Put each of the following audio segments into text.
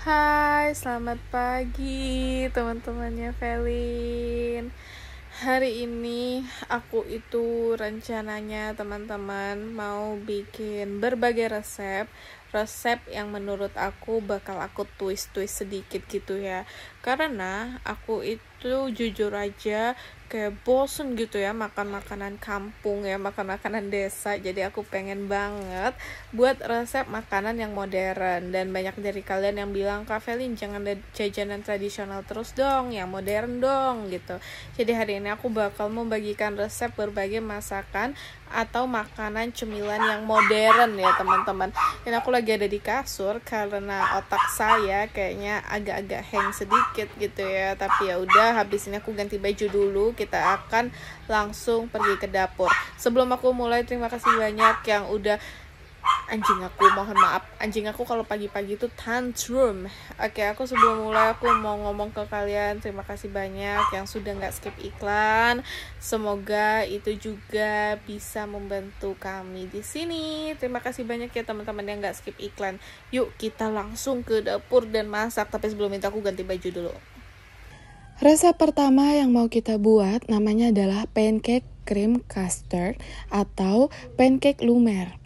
Hai, selamat pagi teman-temannya Velin. Hari ini aku itu rencananya teman-teman mau bikin berbagai resep yang menurut aku bakal aku twist sedikit gitu ya. Karena aku itu jujur aja kayak bosen gitu ya makan makanan kampung ya, makan makanan desa. Jadi aku pengen banget buat resep makanan yang modern. Dan banyak dari kalian yang bilang, Kak Velin jangan jajanan tradisional terus dong, yang modern dong gitu. Jadi hari ini aku bakal membagikan resep berbagai masakan atau makanan cemilan yang modern ya teman-teman. Dan aku lagi ada di kasur karena otak saya kayaknya agak-agak hang sedikit gitu ya. Tapi ya udah, habis ini aku ganti baju dulu, kita akan langsung pergi ke dapur. Sebelum aku mulai, terima kasih banyak yang udah mohon maaf, anjing aku kalau pagi-pagi itu tantrum. Oke, aku sebelum mulai aku mau ngomong ke kalian, terima kasih banyak yang sudah gak skip iklan. Semoga itu juga bisa membantu kami di sini. Terima kasih banyak ya teman-teman yang gak skip iklan. Yuk kita langsung ke dapur dan masak. Tapi sebelum itu aku ganti baju dulu. Resep pertama yang mau kita buat namanya adalah pancake cream custard atau pancake lumer.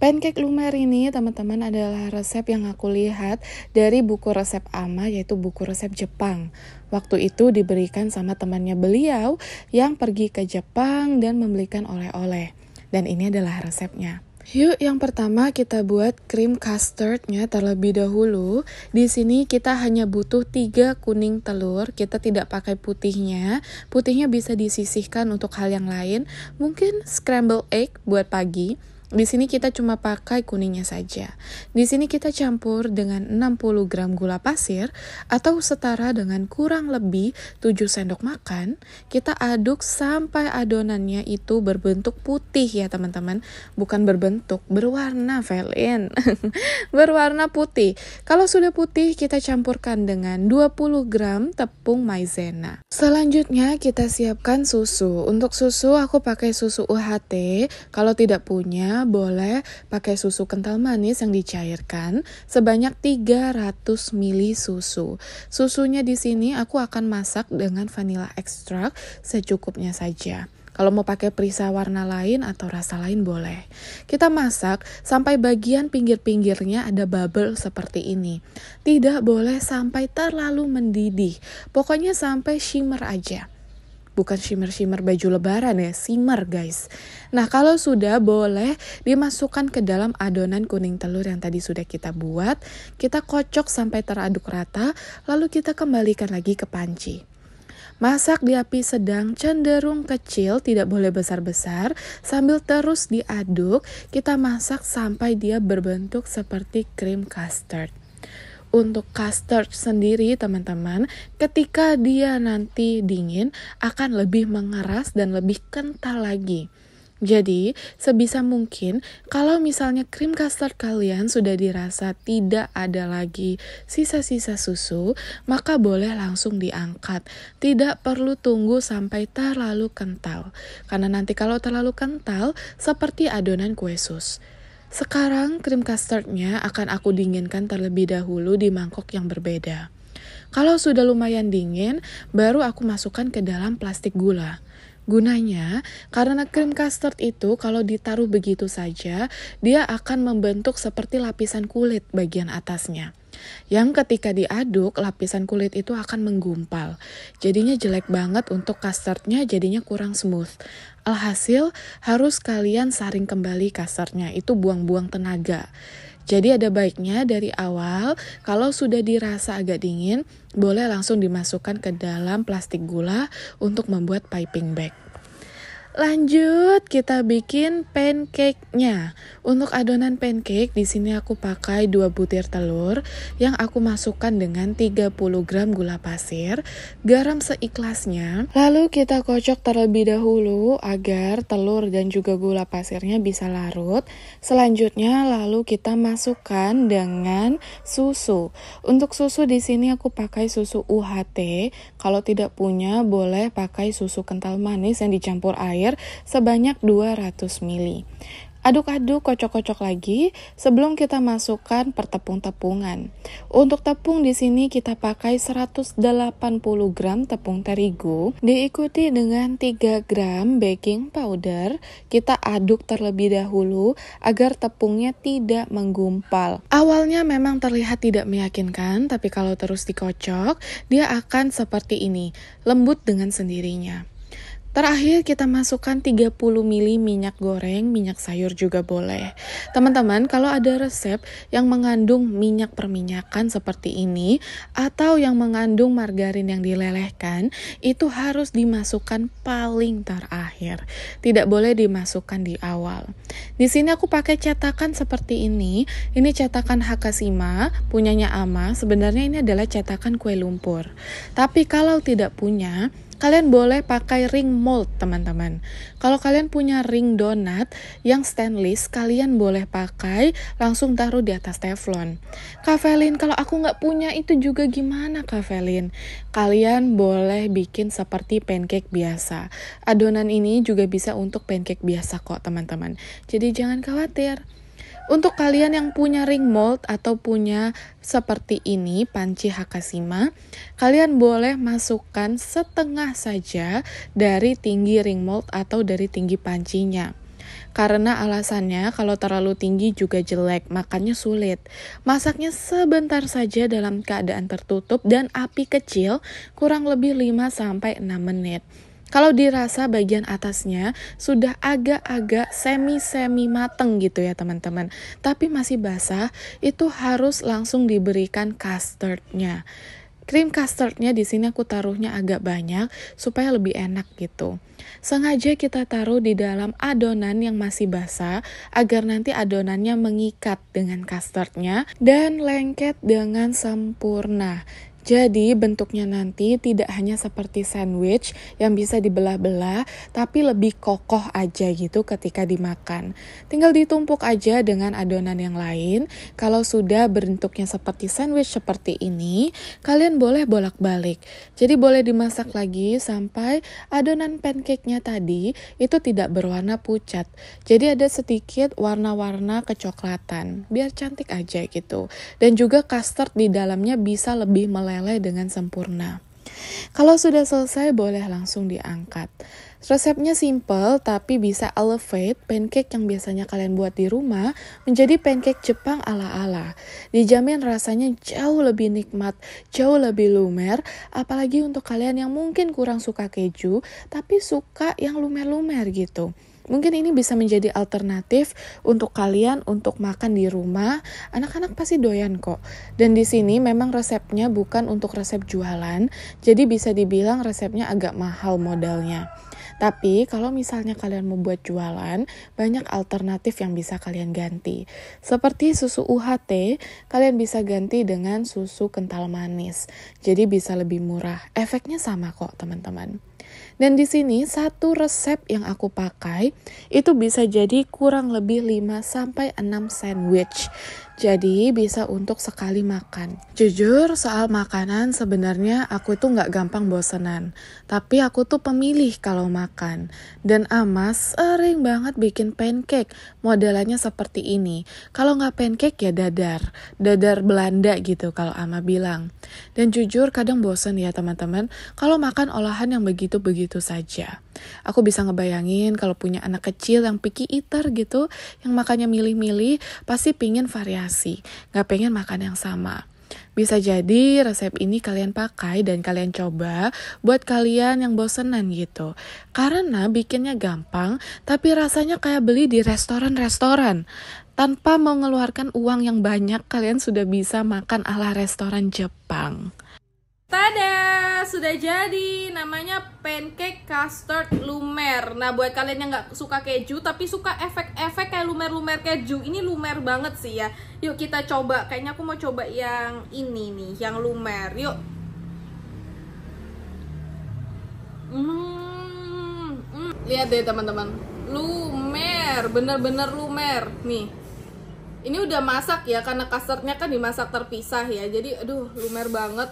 Pancake lumer ini teman-teman adalah resep yang aku lihat dari buku resep Ama, yaitu buku resep Jepang. Waktu itu diberikan sama temannya beliau yang pergi ke Jepang dan membelikan oleh-oleh. Dan ini adalah resepnya. Yuk, yang pertama kita buat cream custardnya terlebih dahulu. Di sini kita hanya butuh 3 kuning telur. Kita tidak pakai putihnya. Putihnya bisa disisihkan untuk hal yang lain. Mungkin scramble egg buat pagi. Di sini kita cuma pakai kuningnya saja. Di sini kita campur dengan 60 gram gula pasir atau setara dengan kurang lebih 7 sendok makan. Kita aduk sampai adonannya itu berbentuk putih ya teman-teman. Bukan berbentuk, berwarna Velin. Berwarna putih. Kalau sudah putih kita campurkan dengan 20 gram tepung maizena. Selanjutnya kita siapkan susu. Untuk susu aku pakai susu UHT. Kalau tidak punya boleh pakai susu kental manis yang dicairkan sebanyak 300 ml susu. Susunya di sini aku akan masak dengan vanilla extract secukupnya saja. Kalau mau pakai perisa warna lain atau rasa lain boleh. Kita masak sampai bagian pinggir-pinggirnya ada bubble seperti ini. Tidak boleh sampai terlalu mendidih. Pokoknya sampai shimmer aja. Bukan shimmer baju lebaran ya, shimmer guys. Nah kalau sudah, boleh dimasukkan ke dalam adonan kuning telur yang tadi sudah kita buat. Kita kocok sampai teraduk rata, lalu kita kembalikan lagi ke panci. Masak di api sedang cenderung kecil, tidak boleh besar-besar. Sambil terus diaduk, kita masak sampai dia berbentuk seperti cream custard. Untuk custard sendiri teman-teman, ketika dia nanti dingin akan lebih mengeras dan lebih kental lagi. Jadi sebisa mungkin kalau misalnya cream custard kalian sudah dirasa tidak ada lagi sisa-sisa susu, maka boleh langsung diangkat. Tidak perlu tunggu sampai terlalu kental. Karena nanti kalau terlalu kental seperti adonan kue sus. Sekarang cream custardnya akan aku dinginkan terlebih dahulu di mangkok yang berbeda. Kalau sudah lumayan dingin, baru aku masukkan ke dalam plastik gula. Gunanya, karena cream custard itu kalau ditaruh begitu saja, dia akan membentuk seperti lapisan kulit bagian atasnya. Yang ketika diaduk, lapisan kulit itu akan menggumpal. Jadinya jelek banget untuk custardnya, jadinya kurang smooth. Alhasil, harus kalian saring kembali custardnya, itu buang-buang tenaga. Jadi ada baiknya dari awal, kalau sudah dirasa agak dingin, boleh langsung dimasukkan ke dalam plastik gula untuk membuat piping bag. Lanjut kita bikin pancake-nya. Untuk adonan pancake di sini aku pakai 2 butir telur yang aku masukkan dengan 30 gram gula pasir, garam seikhlasnya. Lalu kita kocok terlebih dahulu agar telur dan juga gula pasirnya bisa larut. Selanjutnya lalu kita masukkan dengan susu. Untuk susu di sini aku pakai susu UHT. Kalau tidak punya boleh pakai susu kental manis yang dicampur air sebanyak 200 ml. Aduk-aduk, kocok-kocok lagi sebelum kita masukkan per tepung-tepungan. Untuk tepung di sini kita pakai 180 gram tepung terigu, diikuti dengan 3 gram baking powder. Kita aduk terlebih dahulu agar tepungnya tidak menggumpal. Awalnya memang terlihat tidak meyakinkan, tapi kalau terus dikocok, dia akan seperti ini, lembut dengan sendirinya. Terakhir kita masukkan 30 ml minyak goreng, minyak sayur juga boleh. Teman-teman, kalau ada resep yang mengandung minyak perminyakan seperti ini, atau yang mengandung margarin yang dilelehkan, itu harus dimasukkan paling terakhir. Tidak boleh dimasukkan di awal. Di sini aku pakai cetakan seperti ini cetakan Hakashima, punyanya Ama. Sebenarnya ini adalah cetakan kue lumpur. Tapi kalau tidak punya, kalian boleh pakai ring mold, teman-teman. Kalau kalian punya ring donat yang stainless, kalian boleh pakai, langsung taruh di atas teflon. Kak Velin, kalau aku nggak punya itu juga gimana, Kak Velin? Kalian boleh bikin seperti pancake biasa. Adonan ini juga bisa untuk pancake biasa kok, teman-teman. Jadi jangan khawatir. Untuk kalian yang punya ring mold atau punya seperti ini, panci Hakashima, kalian boleh masukkan setengah saja dari tinggi ring mold atau dari tinggi pancinya. Karena alasannya kalau terlalu tinggi juga jelek, makannya sulit. Masaknya sebentar saja dalam keadaan tertutup dan api kecil, kurang lebih 5-6 menit. Kalau dirasa bagian atasnya sudah agak-agak semi-semi mateng gitu ya teman-teman, tapi masih basah, itu harus langsung diberikan custardnya. Krim custardnya di sini aku taruhnya agak banyak supaya lebih enak gitu. Sengaja kita taruh di dalam adonan yang masih basah agar nanti adonannya mengikat dengan custardnya dan lengket dengan sempurna. Jadi bentuknya nanti tidak hanya seperti sandwich yang bisa dibelah-belah, tapi lebih kokoh aja gitu ketika dimakan. Tinggal ditumpuk aja dengan adonan yang lain. Kalau sudah bentuknya seperti sandwich seperti ini, kalian boleh bolak-balik. Jadi boleh dimasak lagi sampai adonan pancake-nya tadi itu tidak berwarna pucat. Jadi ada sedikit warna-warna kecoklatan, biar cantik aja gitu. Dan juga custard di dalamnya bisa lebih meleleh dengan sempurna. Kalau sudah selesai boleh langsung diangkat. Resepnya simple tapi bisa elevate pancake yang biasanya kalian buat di rumah menjadi pancake Jepang ala-ala. Dijamin rasanya jauh lebih nikmat, jauh lebih lumer, apalagi untuk kalian yang mungkin kurang suka keju tapi suka yang lumer-lumer gitu. Mungkin ini bisa menjadi alternatif untuk kalian untuk makan di rumah. Anak-anak pasti doyan kok. Dan di sini memang resepnya bukan untuk resep jualan, jadi bisa dibilang resepnya agak mahal modalnya. Tapi kalau misalnya kalian mau buat jualan, banyak alternatif yang bisa kalian ganti. Seperti susu UHT, kalian bisa ganti dengan susu kental manis. Jadi bisa lebih murah. Efeknya sama kok, teman-teman. Dan di sini satu resep yang aku pakai itu bisa jadi kurang lebih 5-6 sandwich. Jadi bisa untuk sekali makan. Jujur soal makanan sebenarnya aku tuh gak gampang bosenan. Tapi aku tuh pemilih kalau makan. Dan Ama sering banget bikin pancake. Modelannya seperti ini. Kalau gak pancake ya dadar. Dadar Belanda gitu kalau Ama bilang. Dan jujur kadang bosen ya teman-teman. Kalau makan olahan yang begitu-begitu saja. Aku bisa ngebayangin kalau punya anak kecil yang picky eater gitu, yang makannya milih-milih, pasti pingin variasi, gak pengen makan yang sama. Bisa jadi resep ini kalian pakai dan kalian coba buat kalian yang bosenan gitu. Karena bikinnya gampang, tapi rasanya kayak beli di restoran-restoran. Tanpa mengeluarkan uang yang banyak, kalian sudah bisa makan ala restoran Jepang. Tada, sudah jadi. Namanya pancake custard lumer. Nah, buat kalian yang nggak suka keju tapi suka efek-efek kayak lumer-lumer keju, ini lumer banget sih ya. Yuk kita coba. Kayaknya aku mau coba yang ini nih, yang lumer. Yuk. Lihat deh teman-teman, lumer, bener-bener lumer nih. Ini udah masak ya, karena custardnya kan dimasak terpisah ya. Jadi aduh lumer banget.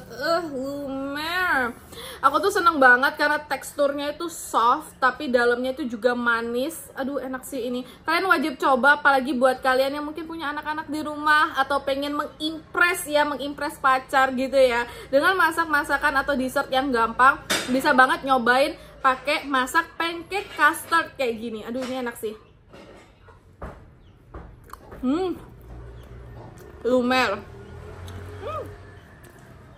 Lumer. Aku tuh seneng banget karena teksturnya itu soft, tapi dalamnya itu juga manis. Aduh enak sih ini. Kalian wajib coba, apalagi buat kalian yang mungkin punya anak-anak di rumah atau pengen mengimpress pacar gitu ya. Dengan masak-masakan atau dessert yang gampang, bisa banget nyobain pakai masak pancake custard kayak gini. Aduh ini enak sih. Lumer.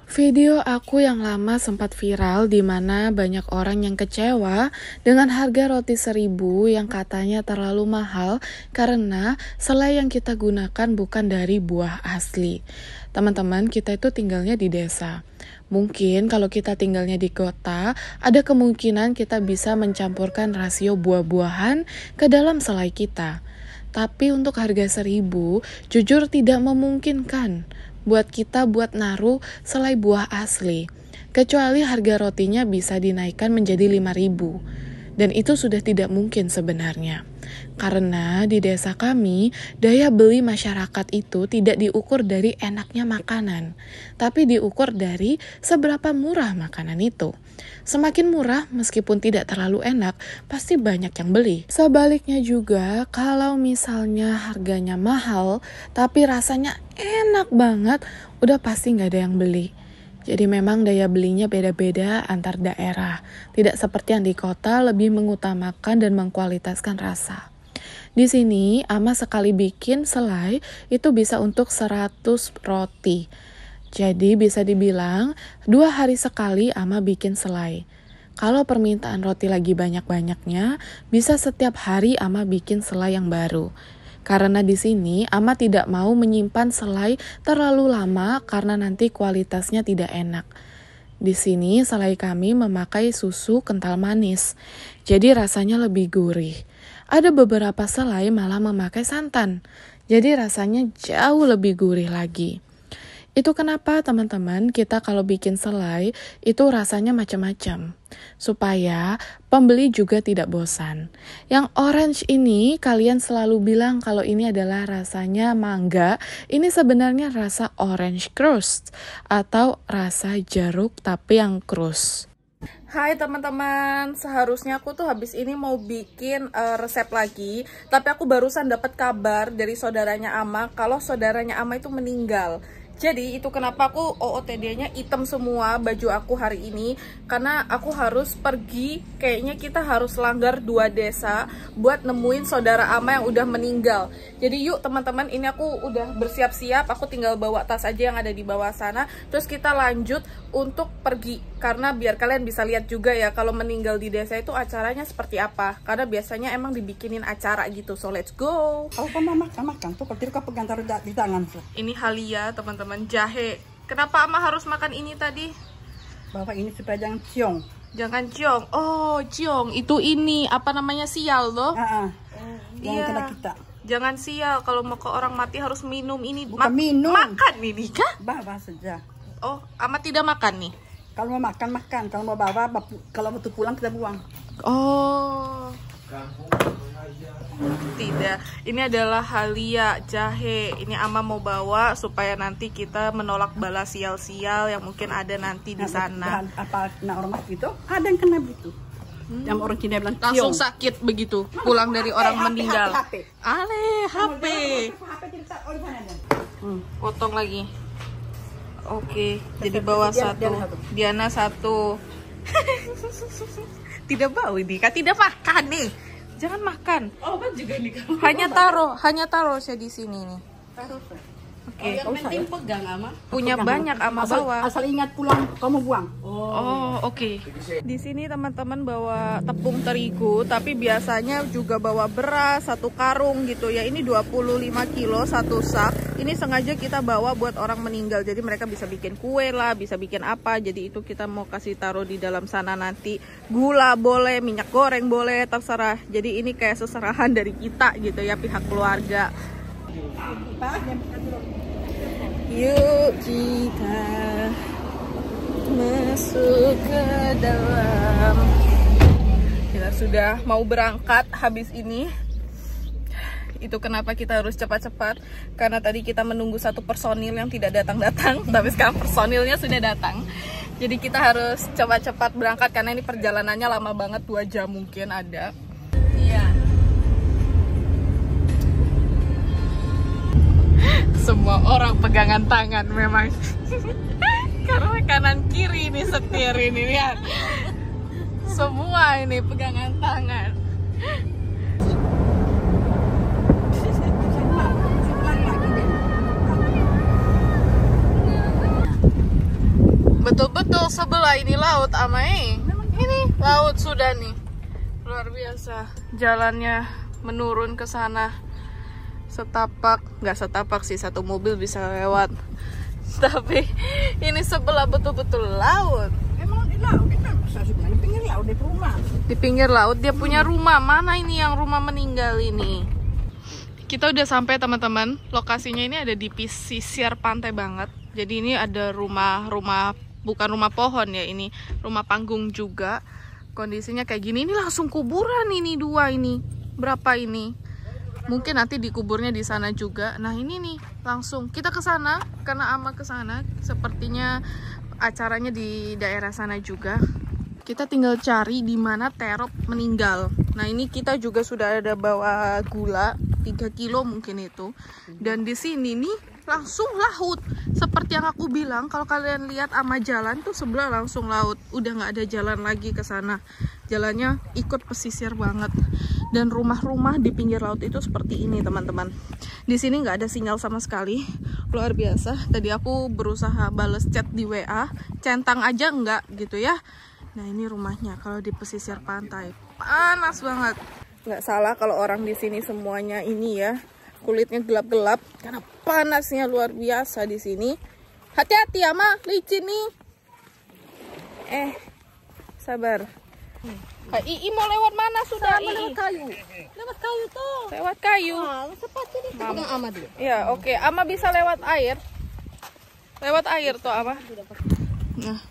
Video aku yang lama sempat viral di mana banyak orang yang kecewa dengan harga roti 1000 yang katanya terlalu mahal karena selai yang kita gunakan bukan dari buah asli. Teman-teman, kita itu tinggalnya di desa. Mungkin kalau kita tinggalnya di kota, ada kemungkinan kita bisa mencampurkan rasio buah-buahan ke dalam selai kita. Tapi untuk harga 1000, jujur tidak memungkinkan buat kita buat naruh selai buah asli. Kecuali harga rotinya bisa dinaikkan menjadi 5.000. Dan itu sudah tidak mungkin sebenarnya. Karena di desa kami, daya beli masyarakat itu tidak diukur dari enaknya makanan, tapi diukur dari seberapa murah makanan itu. Semakin murah, meskipun tidak terlalu enak, pasti banyak yang beli. Sebaliknya juga, kalau misalnya harganya mahal, tapi rasanya enak banget, udah pasti nggak ada yang beli. Jadi memang daya belinya beda-beda antar daerah. Tidak seperti yang di kota lebih mengutamakan dan mengkualitaskan rasa. Di sini, Ama sekali bikin selai itu bisa untuk 100 roti. Jadi bisa dibilang 2 hari sekali Ama bikin selai. Kalau permintaan roti lagi banyak-banyaknya, bisa setiap hari Ama bikin selai yang baru. Karena di sini Ama tidak mau menyimpan selai terlalu lama karena nanti kualitasnya tidak enak. Di sini selai kami memakai susu kental manis, jadi rasanya lebih gurih. Ada beberapa selai malah memakai santan, jadi rasanya jauh lebih gurih lagi. Itu kenapa teman-teman kita kalau bikin selai itu rasanya macam-macam. Supaya pembeli juga tidak bosan. Yang orange ini kalian selalu bilang kalau ini adalah rasanya mangga. Ini sebenarnya rasa orange crust atau rasa jeruk tapi yang crust. Hai teman-teman, seharusnya aku tuh habis ini mau bikin resep lagi, tapi aku barusan dapat kabar dari saudaranya Ama kalau saudaranya Ama itu meninggal. Jadi itu kenapa aku OOTD-nya hitam semua baju aku hari ini, karena aku harus pergi, kayaknya kita harus langgar 2 desa buat nemuin saudara Ama yang udah meninggal. Jadi yuk teman-teman, ini aku udah bersiap-siap, aku tinggal bawa tas aja yang ada di bawah sana, terus kita lanjut untuk pergi. Karena biar kalian bisa lihat juga ya kalau meninggal di desa itu acaranya seperti apa, karena biasanya emang dibikinin acara gitu. So let's go. Kalau kamu makan tuh kalau kau pegang taruh di tangan. Ini halia teman-teman, jahe. Kenapa Ama harus makan ini tadi? Bawa ini supaya jangan ciong. Jangan ciong. Oh ciong itu ini apa namanya, sial loh. Jangan kena kita. Jangan sial, kalau mau ke orang mati harus minum ini. Bukan minum. Makan ini kah? Bawa saja. Oh, Ama tidak makan nih. Kalau mau makan makan, kalau mau bawa, kalau mau pulang kita buang. Oh. Tidak. Ini adalah halia jahe. Ini Ama mau bawa supaya nanti kita menolak bala sial-sial yang mungkin ada nanti di sana. Apa orang mati itu? Ada yang kena begitu. Yang orang Cina bilang langsung sakit begitu pulang dari orang meninggal. HP. Potong lagi. Oke, jadi bawa satu. Diana satu. Tidak bau ini, kan tidak makan nih. Jangan makan. Oh, kan juga ini. Hanya taruh saya di sini nih. Taruh. Oke. Yang penting pegang Ama. Punya banyak Ama bawa. Asal ingat pulang kamu buang. Oh, oke. Di sini teman-teman bawa tepung terigu, tapi biasanya juga bawa beras 1 karung gitu ya. Ini 25 kilo 1 sak. Ini sengaja kita bawa buat orang meninggal. Jadi mereka bisa bikin kue lah, bisa bikin apa. Jadi itu kita mau kasih taruh di dalam sana nanti. Gula boleh, minyak goreng boleh, terserah. Jadi ini kayak seserahan dari kita gitu ya, pihak keluarga. Yuk kita masuk ke dalam. Kita sudah mau berangkat habis ini. Itu kenapa kita harus cepat-cepat, karena tadi kita menunggu satu personil yang tidak datang-datang, tapi sekarang personilnya sudah datang. Jadi kita harus cepat-cepat berangkat karena ini perjalanannya lama banget, 2 jam mungkin ada. Iya. Semua orang pegangan tangan memang. Karena kanan kiri ini setir ini, lihat. Semua ini pegangan tangan. Betul-betul sebelah ini laut, Amai. Ini laut sudah nih. Luar biasa. Jalannya menurun ke sana. Setapak, nggak setapak sih, 1 mobil bisa lewat. Tapi ini sebelah betul-betul laut. Emang di laut, di pinggir laut, di rumah. Di pinggir laut dia punya rumah. Mana ini yang rumah meninggal ini? Kita udah sampai teman-teman. Lokasinya ini ada di pesisir pantai banget. Jadi ini ada rumah bukan rumah pohon ya, ini rumah panggung juga. Kondisinya kayak gini. Ini langsung kuburan ini 2 ini. Berapa ini? Mungkin nanti dikuburnya di sana juga. Nah ini nih langsung kita ke sana karena Ama ke sana. Sepertinya acaranya di daerah sana juga. Kita tinggal cari di mana Terop meninggal. Nah ini kita juga sudah ada bawa gula 3 kilo mungkin itu. Dan di sini nih langsung laut. Seperti yang aku bilang, kalau kalian lihat Ama jalan tuh sebelah langsung laut. Udah nggak ada jalan lagi ke sana. Jalannya ikut pesisir banget. Dan rumah-rumah di pinggir laut itu seperti ini teman-teman. Di sini nggak ada sinyal sama sekali. Luar biasa. Tadi aku berusaha bales chat di WA, centang aja enggak gitu ya. Nah ini rumahnya kalau di pesisir pantai. Panas banget. Nggak salah kalau orang di sini semuanya ini ya, kulitnya gelap-gelap karena panasnya luar biasa di sini. Hati-hati ya, Ma, licin nih. Sabar. Kak Ii mau lewat mana sudah? Lewat kayu. Lewat kayu tuh. Lewat kayu. Sepatu nih. Pegang Ama dulu. Ya, oke. Ama bisa lewat air. Lewat air tuh, Ama. Nah.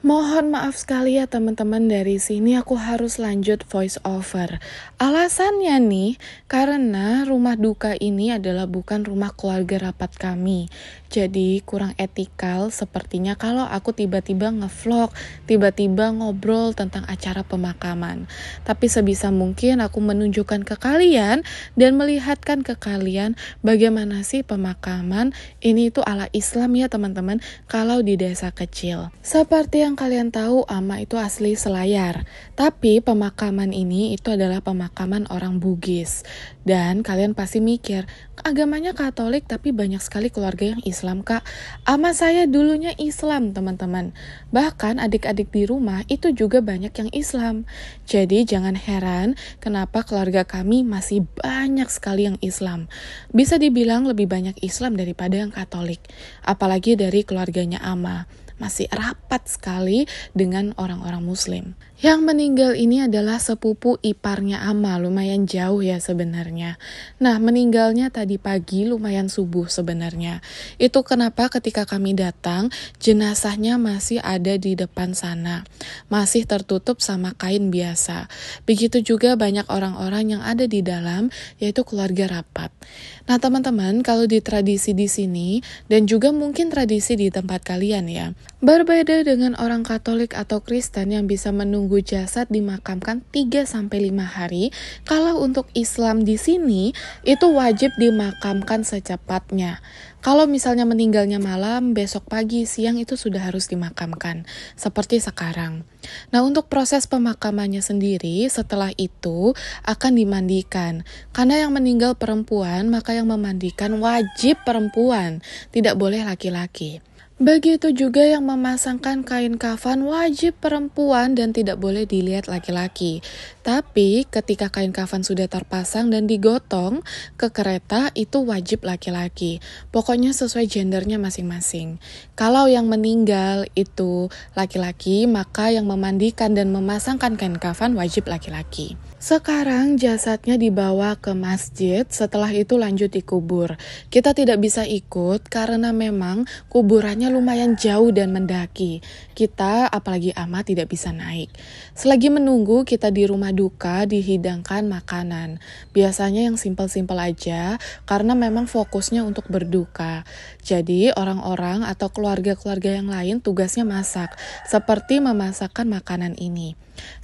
Mohon maaf sekali ya teman-teman, dari sini aku harus lanjut voice over. Alasannya nih, karena rumah duka ini adalah bukan rumah keluarga rapat kami. Jadi kurang etikal sepertinya kalau aku tiba-tiba ngevlog, tiba-tiba ngobrol tentang acara pemakaman. Tapi sebisa mungkin aku menunjukkan ke kalian dan melihatkan ke kalian bagaimana sih pemakaman ini itu ala Islam ya teman-teman, kalau di desa kecil. Seperti yang kalian tahu, Ama itu asli Selayar. Tapi pemakaman ini itu adalah pemakaman orang Bugis. Dan kalian pasti mikir, agamanya Katolik tapi banyak sekali keluarga yang Islam, Kak. Ama saya dulunya Islam, teman-teman. Bahkan adik-adik di rumah itu juga banyak yang Islam. Jadi jangan heran kenapa keluarga kami masih banyak sekali yang Islam. Bisa dibilang lebih banyak Islam daripada yang Katolik. Apalagi dari keluarganya Ama. Masih rapat sekali dengan orang-orang Muslim. Yang meninggal ini adalah sepupu iparnya Ama, lumayan jauh ya sebenarnya. Nah, meninggalnya tadi pagi lumayan subuh sebenarnya. Itu kenapa ketika kami datang, jenazahnya masih ada di depan sana. Masih tertutup sama kain biasa. Begitu juga banyak orang-orang yang ada di dalam, yaitu keluarga rapat. Nah, teman-teman, kalau di tradisi di sini, dan juga mungkin tradisi di tempat kalian ya, berbeda dengan orang Katolik atau Kristen yang bisa menunggu jasad dimakamkan 3-5 hari. Kalau untuk Islam di sini itu wajib dimakamkan secepatnya. Kalau misalnya meninggalnya malam, besok pagi, siang itu sudah harus dimakamkan. Seperti sekarang. Nah, untuk proses pemakamannya sendiri, setelah itu akan dimandikan. Karena yang meninggal perempuan, maka yang memandikan wajib perempuan. Tidak boleh laki-laki. Begitu juga yang memasangkan kain kafan wajib perempuan dan tidak boleh dilihat laki-laki. Tapi ketika kain kafan sudah terpasang dan digotong ke kereta itu wajib laki-laki. Pokoknya sesuai gendernya masing-masing. Kalau yang meninggal itu laki-laki, maka yang memandikan dan memasangkan kain kafan wajib laki-laki. Sekarang jasadnya dibawa ke masjid, setelah itu lanjut dikubur. Kita tidak bisa ikut karena memang kuburannya lumayan jauh dan mendaki. Kita, apalagi Ama, tidak bisa naik. Selagi menunggu kita di rumah duka dihidangkan makanan. Biasanya yang simpel-simpel aja, karena memang fokusnya untuk berduka. Jadi orang-orang atau keluarga-keluarga yang lain tugasnya masak, seperti memasakkan makanan ini.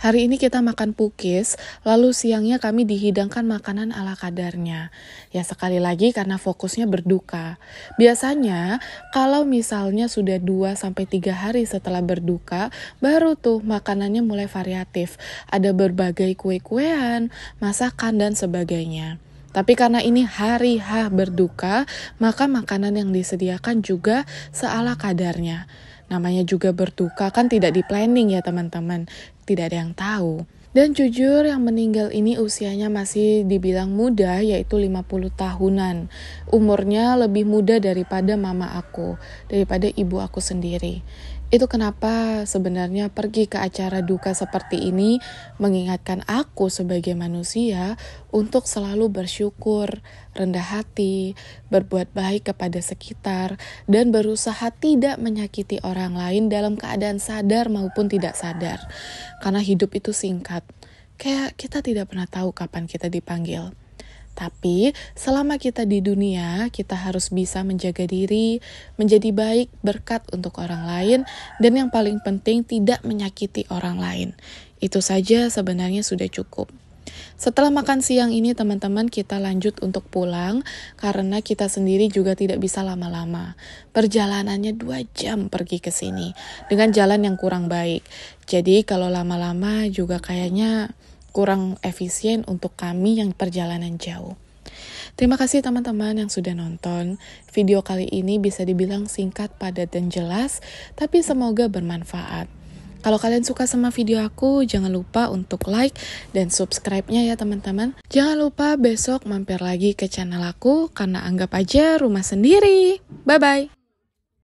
Hari ini kita makan pukis, lalu siangnya kami dihidangkan makanan ala kadarnya. Ya sekali lagi karena fokusnya berduka. Biasanya kalau misalnya sudah 2-3 hari setelah berduka, baru tuh makanannya mulai variatif. Ada berbagai kue-kuean, masakan dan sebagainya. Tapi karena ini hari H berduka, maka makanan yang disediakan juga seala kadarnya. Namanya juga berduka kan tidak di planning ya teman-teman, tidak ada yang tahu. Dan jujur yang meninggal ini usianya masih dibilang muda, yaitu 50 tahunan. Umurnya lebih muda daripada mama aku, daripada ibu aku sendiri. Itu kenapa sebenarnya pergi ke acara duka seperti ini mengingatkan aku sebagai manusia untuk selalu bersyukur, rendah hati, berbuat baik kepada sekitar, dan berusaha tidak menyakiti orang lain dalam keadaan sadar maupun tidak sadar. Karena hidup itu singkat, kayak kita tidak pernah tahu kapan kita dipanggil. Tapi selama kita di dunia, kita harus bisa menjaga diri, menjadi baik, berkat untuk orang lain, dan yang paling penting tidak menyakiti orang lain. Itu saja sebenarnya sudah cukup. Setelah makan siang ini teman-teman kita lanjut untuk pulang, karena kita sendiri juga tidak bisa lama-lama. Perjalanannya 2 jam pergi ke sini, dengan jalan yang kurang baik. Jadi kalau lama-lama juga kayaknya kurang efisien untuk kami yang perjalanan jauh. Terima kasih teman-teman yang sudah nonton. Video kali ini bisa dibilang singkat, padat, dan jelas, tapi semoga bermanfaat. Kalau kalian suka sama video aku, jangan lupa untuk like dan subscribe-nya ya teman-teman. Jangan lupa besok mampir lagi ke channel aku, karena anggap aja rumah sendiri. Bye-bye!